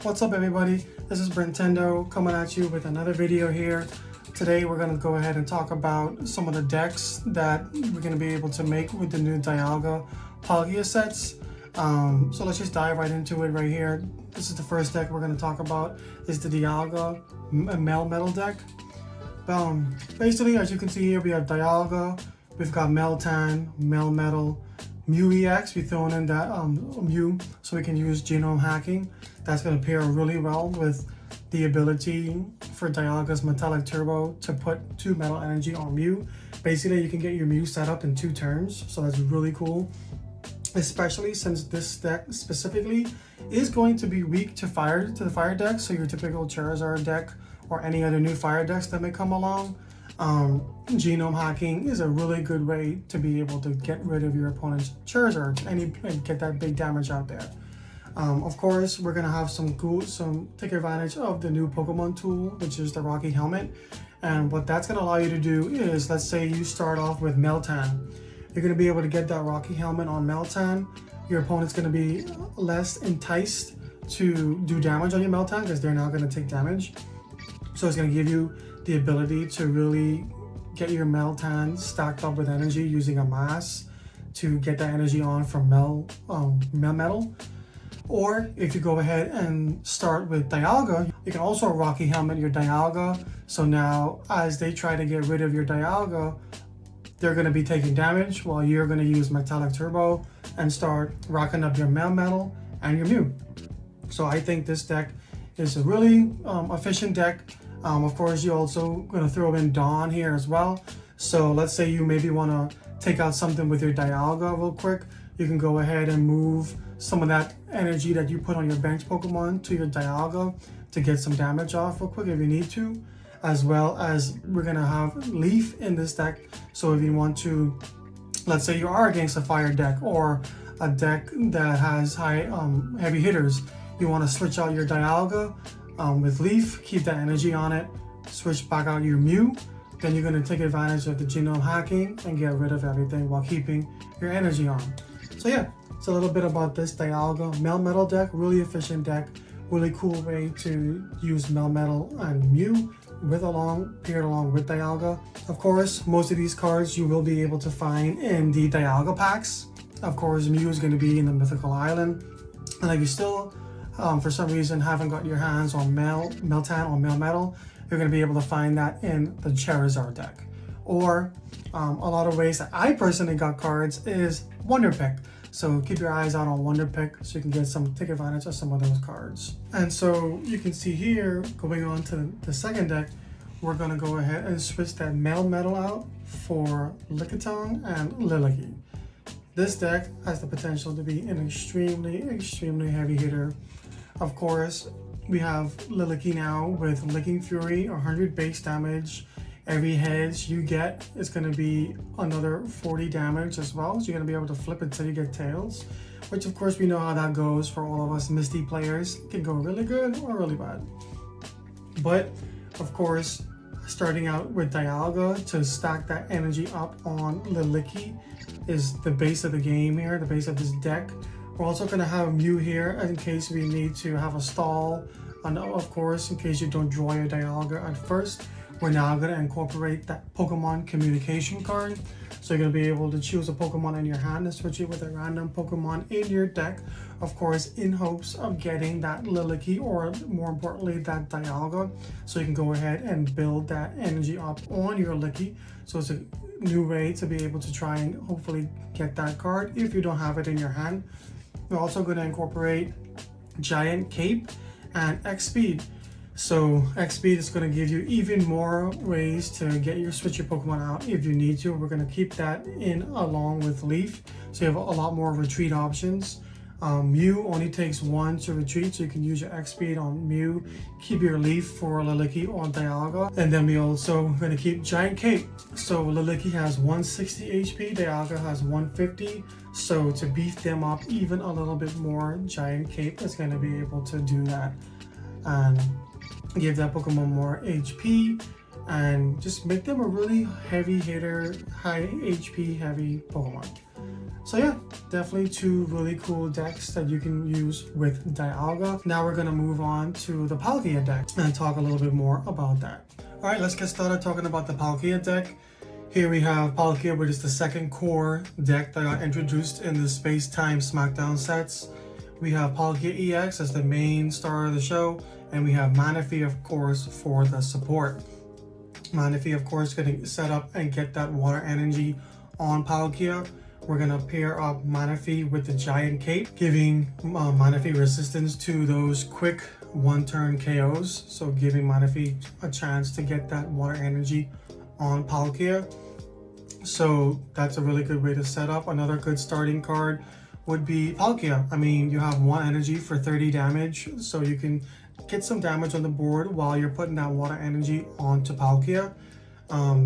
What's up everybody, this is Brentendo coming at you with another video here. Today we're going to go ahead and talk about some of the decks that we're going to be able to make with the new Dialga Palkia sets. So let's just dive right into it right here. This is the first deck we're going to talk about, is the Dialga and Melmetal deck. Basically, as you can see here, we have Dialga, we've got Meltan, Melmetal, Mew EX, we thrown in that Mew so we can use genome hacking. That's going to pair really well with the ability for Dialga's Metallic Turbo to put 2 Metal Energy on Mew. Basically, you can get your Mew set up in 2 turns, so that's really cool. Especially since this deck specifically is going to be weak to the fire deck, so your typical Charizard deck or any other new fire decks that may come along. Genome hacking is a really good way to be able to get rid of your opponent's Charizard and get that big damage out there. Of course, we're gonna have take advantage of the new Pokemon tool, which is the Rocky Helmet. And what that's gonna allow you to do is, let's say you start off with Meltan. You're gonna be able to get that Rocky Helmet on Meltan. Your opponent's gonna be less enticed to do damage on your Meltan because they're not gonna take damage. So it's gonna give you the ability to really get your Meltan stacked up with energy using a mass to get that energy on from Melmetal. Or if you go ahead and start with Dialga, you can also Rocky Helmet your Dialga. So now as they try to get rid of your Dialga, they're going to be taking damage while you're going to use Metallic Turbo and start rocking up your Melmetal and your Mew. So I think this deck is a really efficient deck. Of course, you're also going to throw in Dawn here as well. So let's say you maybe want to take out something with your Dialga real quick. You can go ahead and move some of that energy that you put on your bench Pokemon to your Dialga to get some damage off real quick if you need to. As well as we're going to have Leaf in this deck. So if you want to, let's say you are against a fire deck or a deck that has high heavy hitters, you want to switch out your Dialga with Leaf, keep that energy on it, switch back out your Mew, then you're going to take advantage of the genome hacking and get rid of everything while keeping your energy on. So yeah, it's a little bit about this Dialga Melmetal deck. Really efficient deck, really cool way to use Melmetal and Mew paired along with Dialga. Of course, most of these cards you will be able to find in the Dialga packs. Of course, Mew is going to be in the Mythical Island. And if you still, for some reason, haven't got your hands on Meltan or Melmetal, you're going to be able to find that in the Charizard deck. Or a lot of ways that I personally got cards is Wonder Pick. So keep your eyes out on Wonder Pick so you can take advantage of some of those cards. And so you can see here, going on to the second deck, we're going to go ahead and switch that Melmetal out for Lickitung and Dialga. This deck has the potential to be an extremely heavy hitter. Of course, we have Dialga now with Licking Fury, 100 base damage. Every hedge you get is going to be another 40 damage as well. So you're going to be able to flip it until you get tails, which of course we know how that goes for all of us Misty players. It can go really good or really bad. But of course, starting out with Dialga to stack that energy up on Dialga is the base of the game here, the base of this deck. We're also going to have Mew here in case we need to have a stall. And of course, in case you don't draw your Dialga at first, we're now going to incorporate that Pokemon communication card. So you're going to be able to choose a Pokemon in your hand and switch it with a random Pokemon in your deck. Of course, in hopes of getting that Dialga or more importantly, that Dialga. So you can go ahead and build that energy up on your Dialga. So it's a new way to be able to try and hopefully get that card if you don't have it in your hand. We're also going to incorporate Giant Cape and X Speed. So X Speed is going to give you even more ways to switch your Pokemon out if you need to. We're going to keep that in along with Leaf, so you have a lot more retreat options. Mew only takes 1 to retreat, so you can use your X Speed on Mew, keep your Leaf for Dialga or Dialga, and then we also going to keep Giant Cape. So Dialga has 160 HP, Dialga has 150, so to beef them up even a little bit more, Giant Cape is going to be able to do that and give that Pokemon more HP and just make them a really heavy hitter, high HP heavy Pokemon. So yeah, definitely two really cool decks that you can use with Dialga. Now we're gonna move on to the Palkia deck and talk a little bit more about that. All right, let's get started talking about the Palkia deck. Here we have Palkia, which is the second core deck that got introduced in the Space Time SmackDown sets. We have Palkia EX as the main star of the show, and we have Manaphy, of course, for the support. Manaphy, of course, getting set up and get that water energy on Palkia. We're gonna pair up Manaphy with the Giant Cape, giving Manaphy resistance to those quick one-turn KOs. So giving Manaphy a chance to get that water energy on Palkia. So that's a really good way to set up. Another good starting card would be Palkia. I mean, you have 1 energy for 30 damage, so you can get some damage on the board while you're putting that water energy onto Palkia.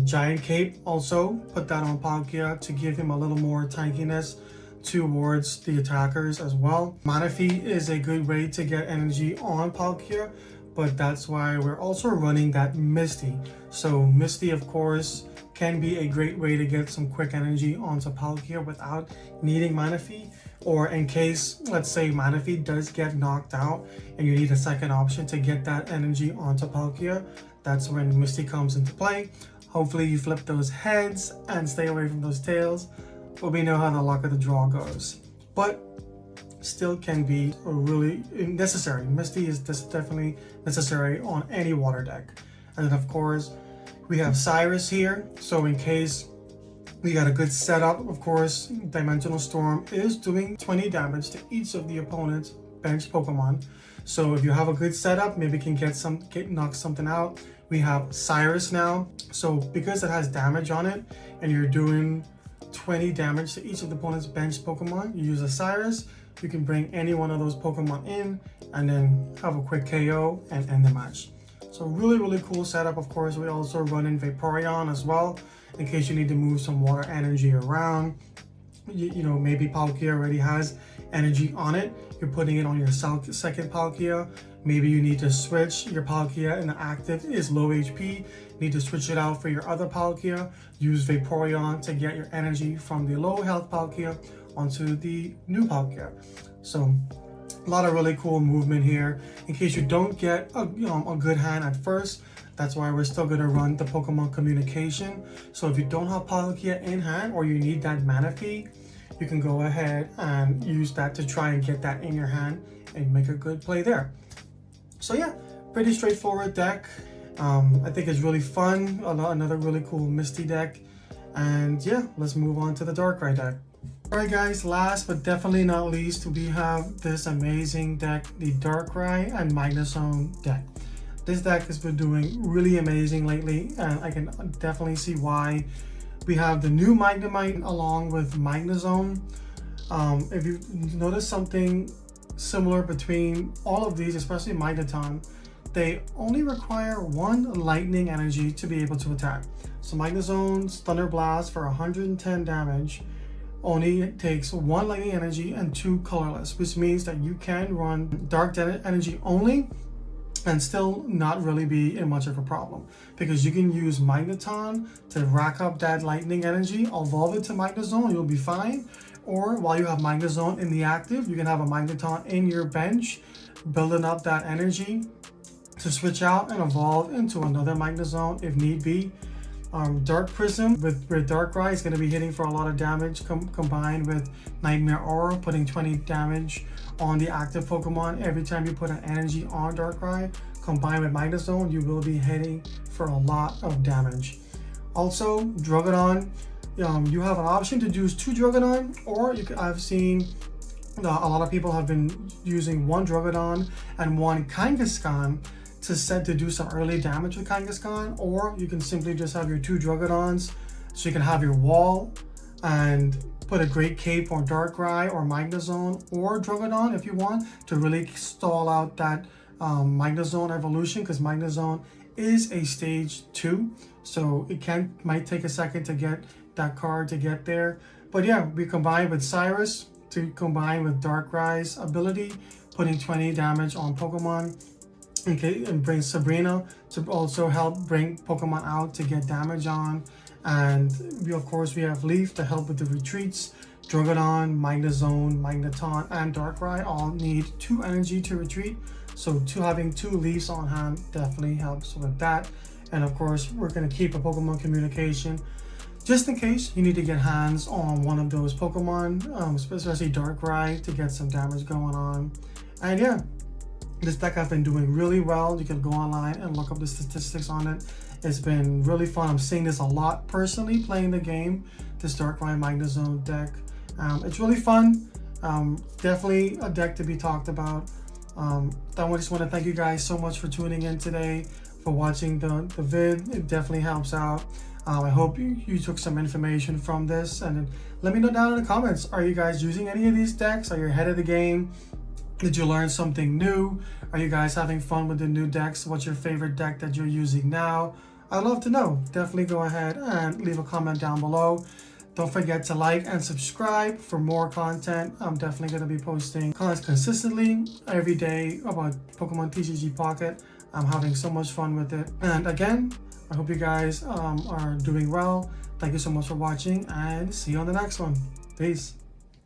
Giant Cape, also put that on Palkia to give him a little more tankiness towards the attackers as well. Manaphy is a good way to get energy on Palkia, but that's why we're also running that Misty. So Misty, of course, can be a great way to get some quick energy onto Palkia without needing Manaphy. Or in case, let's say Manaphy does get knocked out and you need a second option to get that energy onto Palkia, that's when Misty comes into play. Hopefully you flip those heads and stay away from those tails, but we know how the luck of the draw goes. But still can be a really necessary. Misty is definitely necessary on any water deck. And then of course, we have Cyrus here. So in case we got a good setup, of course, Dimensional Storm is doing 20 damage to each of the opponent's bench Pokemon. So if you have a good setup, maybe you can knock something out. We have Cyrus now. So because it has damage on it and you're doing 20 damage to each of the opponent's bench Pokemon, you use a Cyrus, you can bring any one of those Pokemon in and then have a quick KO and end the match. So really, really cool setup. Of course, we also run in Vaporeon as well, in case you need to move some water energy around. You know, maybe Palkia already has energy on it. You're putting it on your second Palkia. Maybe you need to switch your Palkia and the active is low HP. Need to switch it out for your other Palkia. Use Vaporeon to get your energy from the low health Palkia onto the new Palkia. So a lot of really cool movement here. In case you don't get a good hand at first, that's why we're still going to run the Pokemon communication. So if you don't have Palkia in hand or you need that Manaphy, you can go ahead and use that to try and get that in your hand and make a good play there. So yeah, pretty straightforward deck. I think it's really fun. Another really cool Misty deck. And yeah, let's move on to the Darkrai deck. Alright guys, last but definitely not least, we have this amazing deck, the Darkrai and Magnezone deck. This deck has been doing really amazing lately, and I can definitely see why. We have the new Magnemite along with Magnezone. If you notice something similar between all of these, especially Magneton, they only require 1 lightning energy to be able to attack. So Magnezone's Thunder Blast for 110 damage only takes 1 lightning energy and 2 colorless, which means that you can run dark energy only and still not really be in much of a problem, because you can use Magneton to rack up that lightning energy, evolve it to Magnezone, you'll be fine. Or while you have Magnezone in the active, you can have a Magneton in your bench, building up that energy to switch out and evolve into another Magnezone if need be. Dark Prism with Darkrai is going to be hitting for a lot of damage, combined with Nightmare Aura, putting 20 damage on the active Pokemon every time you put an energy on Darkrai. Combined with Magnezone, you will be hitting for a lot of damage. Also, Druggadon, you have an option to use 2 Druggadon, or I've seen a lot of people have been using 1 Druggadon and 1 Kangaskhan to do some early damage with Kangaskhan, or you can simply just have your 2 Druggadons, so you can have your wall and put a great cape on Darkrai or Magnezone or Druggadon if you want to really stall out that Magnezone evolution, because Magnezone is a stage 2, so it might take a second to get that card to get there. But yeah, we combine with Cyrus to combine with Darkrai's ability, putting 20 damage on Pokemon. Okay, and bring Sabrina to also help bring Pokemon out to get damage on. And we, of course, we have Leaf to help with the retreats, Drogodon, Magnezone, Magneton, and Darkrai all need 2 energy to retreat. So having 2 leaves on hand definitely helps with that. And of course, we're going to keep a Pokemon communication just in case you need to get hands on one of those Pokemon, especially Darkrai, to get some damage going on. And yeah, this deck has been doing really well. You can go online and look up the statistics on it. It's been really fun. I'm seeing this a lot personally playing the game, this Darkrai Magnezone deck. It's really fun. Definitely a deck to be talked about. I just want to thank you guys so much for tuning in today, for watching the vid. It definitely helps out. I hope you took some information from this, and let me know down in the comments. Are you guys using any of these decks? Are you ahead of the game? Did you learn something new? Are you guys having fun with the new decks? What's your favorite deck that you're using now? I'd love to know. Definitely go ahead and leave a comment down below. Don't forget to like and subscribe for more content. I'm definitely going to be posting content consistently every day about Pokemon TCG Pocket. I'm having so much fun with it. And again, I hope you guys are doing well. Thank you so much for watching, and see you on the next one. Peace.